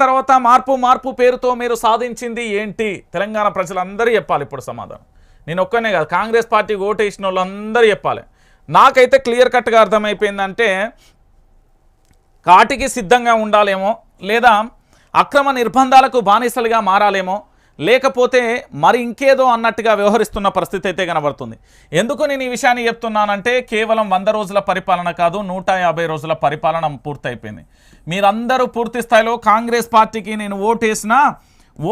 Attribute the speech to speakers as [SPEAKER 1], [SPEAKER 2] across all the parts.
[SPEAKER 1] తర్వాత మార్పు మార్పు పేరుతో మీరు సాధించింది ఏంటి? తెలంగాణ ప్రజలందరూ చెప్పాలి ఇప్పుడు సమాధానం. నేను ఒక్కనే కాదు, కాంగ్రెస్ పార్టీకి ఓటేసిన వాళ్ళందరూ చెప్పాలి. నాకైతే క్లియర్ కట్గా అర్థమైపోయిందంటే కాటికి సిద్ధంగా ఉండాలేమో, లేదా అక్రమ నిర్బంధాలకు బానిసలుగా మారాలేమో, లేకపోతే మరి ఇంకేదో అన్నట్టుగా వ్యవహరిస్తున్న పరిస్థితి అయితే కనబడుతుంది. ఎందుకు నేను ఈ విషయాన్ని చెప్తున్నానంటే కేవలం 100 రోజుల పరిపాలన కాదు, 150 రోజుల పరిపాలన పూర్తయిపోయింది. మీరందరూ పూర్తి స్థాయిలో కాంగ్రెస్ పార్టీకి నేను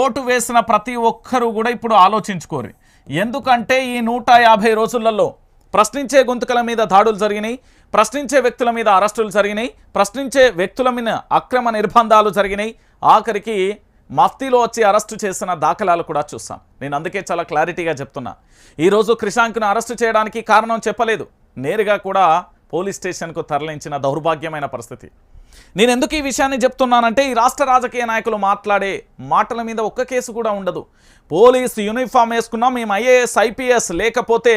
[SPEAKER 1] ఓటు వేసిన ప్రతి ఒక్కరూ కూడా ఇప్పుడు ఆలోచించుకోరు. ఎందుకంటే ఈ 150 రోజులలో ప్రశ్నించే గొంతుకల మీద దాడులు జరిగినాయి, ప్రశ్నించే వ్యక్తుల మీద అరెస్టులు జరిగినాయి, ప్రశ్నించే వ్యక్తుల మీద అక్రమ నిర్బంధాలు జరిగినాయి, ఆఖరికి మఫ్తీలో వచ్చి అరెస్టు చేసిన దాఖలాలు కూడా చూస్తాం. నేను అందుకే చాలా క్లారిటీగా చెప్తున్నా. ఈరోజు క్రిషాంక్ను అరెస్టు చేయడానికి కారణం చెప్పలేదు, నేరుగా కూడా పోలీస్ స్టేషన్కు తరలించిన దౌర్భాగ్యమైన పరిస్థితి. నేను ఎందుకు ఈ విషయాన్ని చెప్తున్నానంటే ఈ రాష్ట్ర రాజకీయ నాయకులు మాట్లాడే మాటల మీద ఒక్క కేసు కూడా ఉండదు. పోలీసు యూనిఫామ్ వేసుకున్నాం మేము, ఐఏఎస్ ఐపీఎస్ లేకపోతే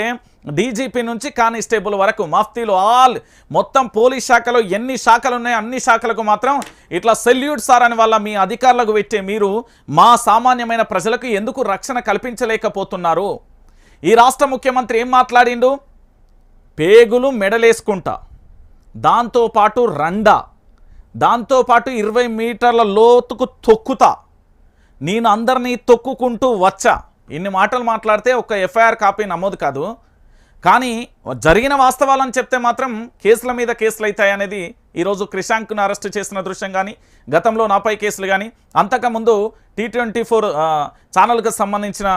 [SPEAKER 1] డీజీపీ నుంచి కానిస్టేబుల్ వరకు మఫ్తీలు మొత్తం పోలీస్ శాఖలో ఎన్ని శాఖలు ఉన్నాయో అన్ని శాఖలకు మాత్రం ఇట్లా సెల్యూట్ సార్ అని వాళ్ళ మీ అధికారులకు పెట్టే మీరు మా సామాన్యమైన ప్రజలకు ఎందుకు రక్షణ కల్పించలేకపోతున్నారు? ఈ రాష్ట్ర ముఖ్యమంత్రి ఏం మాట్లాడిండు? పేగులు మెడలేసుకుంటా, దాంతోపాటు రండా, దాంతోపాటు 20 మీటర్ల లోతుకు తొక్కుతా, నేను అందరినీ తొక్కుకుంటూ వచ్చా. ఇన్ని మాటలు మాట్లాడితే ఒక ఎఫ్ఐఆర్ కాపీ నమోదు కాదు, కానీ జరిగిన వాస్తవాలను చెప్తే మాత్రం కేసుల మీద కేసులు అవుతాయి అనేది ఈరోజు క్రిషాంక్ను అరెస్ట్ చేసిన దృశ్యం కానీ, గతంలో నాపై కేసులు కానీ, అంతకుముందు T24 ఛానల్కి సంబంధించిన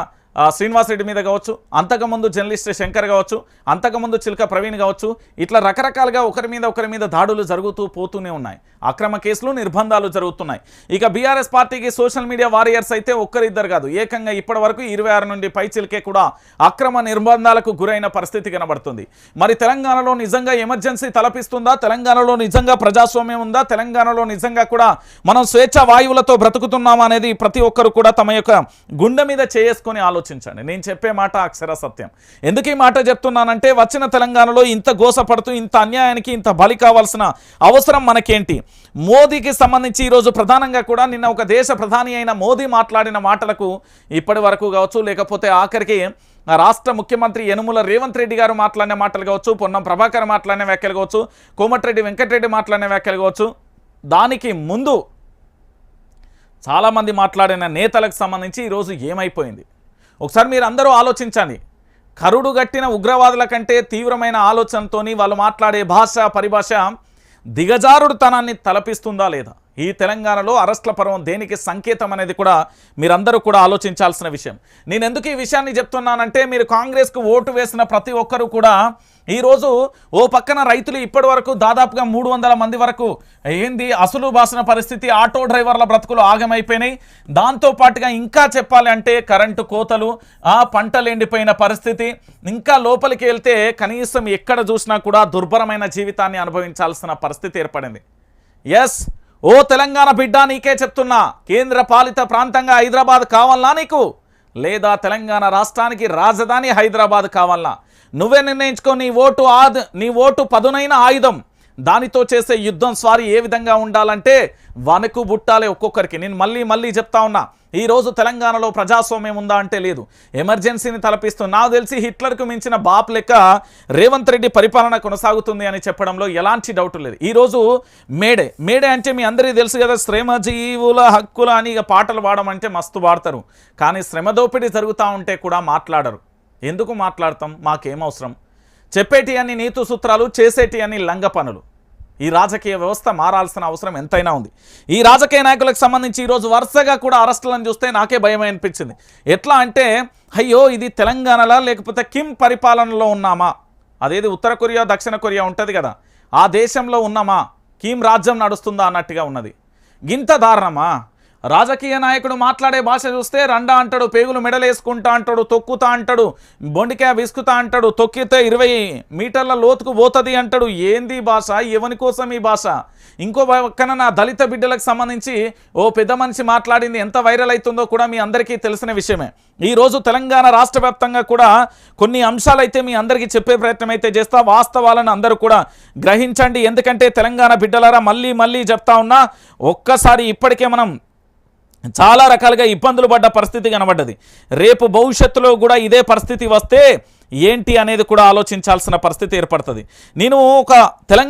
[SPEAKER 1] శ్రీనివాస్ రెడ్డి మీద కావచ్చు, అంతకుముందు జర్నలిస్ట్ శంకర్ కావచ్చు, అంతకుముందు చిలక ప్రవీణ్ కావచ్చు, ఇట్లా రకరకాలుగా ఒకరి మీద దాడులు జరుగుతూ పోతూనే ఉన్నాయి. అక్రమ కేసులు నిర్బంధాలు జరుగుతున్నాయి. ఇక బీఆర్ఎస్ పార్టీకి సోషల్ మీడియా వారియర్స్ అయితే ఒక్కరిద్దరు కాదు, ఏకంగా ఇప్పటి వరకు 26 నుండి పై చిలికే కూడా అక్రమ నిర్బంధాలకు గురైన పరిస్థితి కనబడుతుంది. మరి తెలంగాణలో నిజంగా ఎమర్జెన్సీ తలపిస్తుందా? తెలంగాణలో నిజంగా ప్రజాస్వామ్యం ఉందా? తెలంగాణలో నిజంగా కూడా మనం స్వేచ్ఛ వాయువులతో బ్రతుకుతున్నామా అనేది ప్రతి ఒక్కరు కూడా తమ యొక్క గుండె మీద చేసుకొని ఆలోచించండి. నేను చెప్పే మాట అక్షర సత్యం. ఎందుకు ఈ మాట చెప్తున్నానంటే వచ్చిన తెలంగాణలో ఇంత గోసపడుతూ ఇంత అన్యాయానికి ఇంత బలి కావాల్సిన అవసరం మనకేంటి? మోదీకి సంబంధించి ఈరోజు ప్రధానంగా కూడా నిన్న ఒక దేశ ప్రధాని అయిన మోదీ మాట్లాడిన మాటలకు ఇప్పటి వరకు కావచ్చు, లేకపోతే ఆఖరికి రాష్ట్ర ముఖ్యమంత్రి యనుమల రేవంత్ రెడ్డి గారు మాట్లాడిన మాటలు కావచ్చు, పొన్నం ప్రభాకర్ మాట్లాడిన వ్యాఖ్యలు కావచ్చు, కోమటిరెడ్డి వెంకటరెడ్డి మాట్లాడిన వ్యాఖ్యలు కావచ్చు, దానికి ముందు చాలామంది మాట్లాడిన నేతలకు సంబంధించి ఈరోజు ఏమైపోయింది ఒకసారి మీరు అందరూ ఆలోచించండి. కరుడు గట్టిన ఉగ్రవాదుల కంటే తీవ్రమైన ఆలోచనతోని వాళ్ళు మాట్లాడే భాష పరిభాష దిగజారుడుతనాన్ని తలపిస్తుందా లేదా? ఈ తెలంగాణలో అరెస్ట్ల పర్వం దేనికి సంకేతం అనేది కూడా మీరందరూ కూడా ఆలోచించాల్సిన విషయం. నేను ఎందుకు ఈ విషయాన్ని చెప్తున్నానంటే మీరు కాంగ్రెస్కు ఓటు వేసిన ప్రతి ఒక్కరూ కూడా ఈరోజు ఓ పక్కన రైతులు ఇప్పటి వరకు దాదాపుగా 300 మంది వరకు ఏంది అసలు బాసిన పరిస్థితి, ఆటో డ్రైవర్ల బ్రతుకులు ఆగమైపోయినాయి. దాంతోపాటుగా ఇంకా చెప్పాలి అంటే కరెంటు కోతలు, పంటలు ఎండిపోయిన పరిస్థితి, ఇంకా లోపలికి వెళ్తే కనీసం ఎక్కడ చూసినా కూడా దుర్భరమైన జీవితాన్ని అనుభవించాల్సిన పరిస్థితి ఏర్పడింది. ఎస్, ఓ తెలంగాణ బిడ్డ నీకే చెప్తున్నా, కేంద్ర పాలిత ప్రాంతంగా హైదరాబాద్ కావాలనా నీకు, లేదా తెలంగాణ రాష్ట్రానికి రాజధాని హైదరాబాద్ కావాలనా? నువ్వే నిర్ణయించుకో. నీ ఓటు పదునైన ఆయుధం, దానితో చేసే యుద్ధం స్వారీ ఏ విధంగా ఉండాలంటే వణుకు బుట్టాలే ఒక్కొక్కరికి. నేను మళ్ళీ చెప్తా ఉన్నా, ఈరోజు తెలంగాణలో ప్రజాస్వామ్యం ఉందా అంటే లేదు, ఎమర్జెన్సీని తలపిస్తూ నాకు తెలిసి హిట్లర్కు మించిన బాప్ లెక్క రేవంత్ రెడ్డి పరిపాలన కొనసాగుతుంది అని చెప్పడంలో ఎలాంటి డౌట్ లేదు. ఈరోజు మేడే అంటే మీ అందరికీ తెలుసు కదా, శ్రమజీవుల హక్కుల అని పాటలు పాడమంటే మస్తు పాడతారు, కానీ శ్రమ దోపిడీ జరుగుతూ ఉంటే కూడా మాట్లాడరు. ఎందుకు మాట్లాడతాం? మాకేం అవసరం? చెప్పేటి అన్ని నీతు సూత్రాలు, చేసేటి అన్ని లంగ పనులు. ఈ రాజకీయ వ్యవస్థ మారాల్సిన అవసరం ఎంతైనా ఉంది. ఈ రాజకీయ నాయకులకు సంబంధించి ఈరోజు వరుసగా కూడా అరెస్టులను చూస్తే నాకే భయం అనిపించింది. ఎట్లా అంటే అయ్యో ఇది తెలంగాణలో లేకపోతే కిమ్ పరిపాలనలో ఉన్నామా, అదేది ఉత్తర కొరియా దక్షిణ కొరియా ఉంటుంది కదా, ఆ దేశంలో ఉన్నామా, కిమ్ రాజ్యం నడుస్తుందా అన్నట్టుగా ఉన్నది. గింత దారుణమా? రాజకీయ నాయకుడు మాట్లాడే భాష చూస్తే రండా అంటాడు, పేగులు మెడలేసుకుంటా అంటాడు, తొక్కుతా అంటాడు, బొండికాయ విసుకుతా అంటాడు, తొక్కితే 20 మీటర్ల లోతుకు పోతుంది అంటాడు. ఏంది భాష? ఎవని కోసం ఈ భాష? ఇంకో పక్కన నా దళిత బిడ్డలకు సంబంధించి ఓ పెద్ద మనిషి మాట్లాడింది ఎంత వైరల్ అవుతుందో కూడా మీ అందరికీ తెలిసిన విషయమే. ఈరోజు తెలంగాణ రాష్ట్ర వ్యాప్తంగా కూడా కొన్ని అంశాలైతే మీ అందరికీ చెప్పే ప్రయత్నం అయితే చేస్తా, వాస్తవాలను అందరూ కూడా గ్రహించండి. ఎందుకంటే తెలంగాణ బిడ్డలారా మళ్ళీ చెప్తా ఉన్నా, ఒక్కసారి ఇప్పటికే మనం చాలా రకాలుగా ఇబ్బందులు పడ్డ పరిస్థితి కనబడ్డది. రేపు భవిష్యత్తులో కూడా ఇదే పరిస్థితి వస్తే ఏంటి అనేది కూడా ఆలోచించాల్సిన పరిస్థితి ఏర్పడుతుంది. నేను ఒక తెలంగాణ